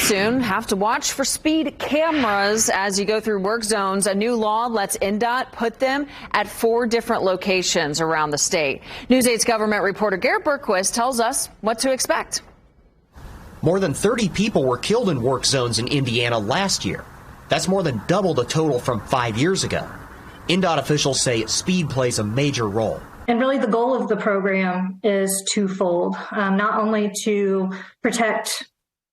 soon have to watch for speed cameras as you go through work zones. A new law lets INDOT put them at 4 different locations around the state. News 8's government reporter Garrett Bergquist tells us what to expect. More than 30 people were killed in work zones in Indiana last year. That's more than double the total from 5 years ago. INDOT officials say speed plays a major role. And really the goal of the program is twofold, not only to protect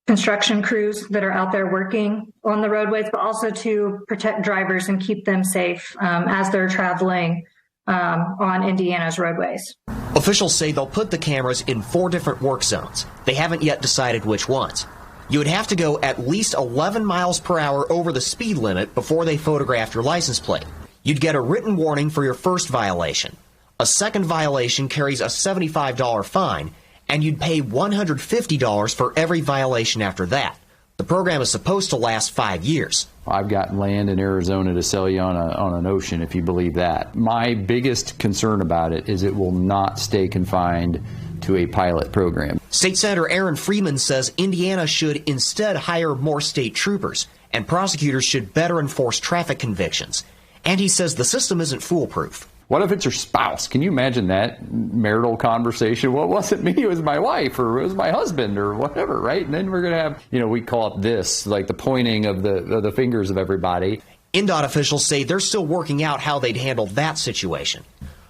construction crews that are out there working on the roadways, but also to protect drivers and keep them safe as they're traveling on Indiana's roadways. Officials say they'll put the cameras in 4 different work zones. They haven't yet decided which ones. You would have to go at least 11 miles per hour over the speed limit before they photograph your license plate. You'd get a written warning for your first violation. A second violation carries a $75 fine, and you'd pay $150 for every violation after that. The program is supposed to last 5 years. I've got land in Arizona to sell you on an ocean, if you believe that. My biggest concern about it is it will not stay confined to a pilot program. State Senator Aaron Freeman says Indiana should instead hire more state troopers, and prosecutors should better enforce traffic convictions. And he says the system isn't foolproof. What if it's your spouse? Can you imagine that marital conversation? Well, it wasn't me, it was my wife, or it was my husband, or whatever, right? And then we're going to have, we call it this, like the pointing of the fingers of everybody. INDOT officials say they're still working out how they'd handle that situation.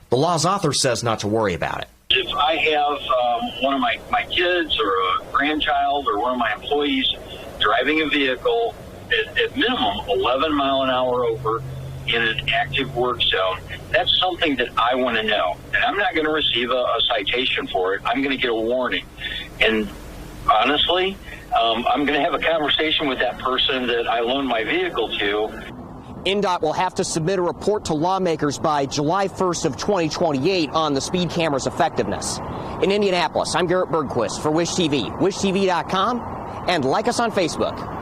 The law's author says not to worry about it. If I have one of my kids or a grandchild or one of my employees driving a vehicle at minimum 11 mile an hour over in an active work zone, that's something that I want to know. And I'm not going to receive a citation for it. I'm going to get a warning. And honestly, I'm going to have a conversation with that person that I loaned my vehicle to. INDOT will have to submit a report to lawmakers by July 1st of 2028 on the speed camera's effectiveness. In Indianapolis, I'm Garrett Bergquist for WISH TV, wishtv.com, and like us on Facebook.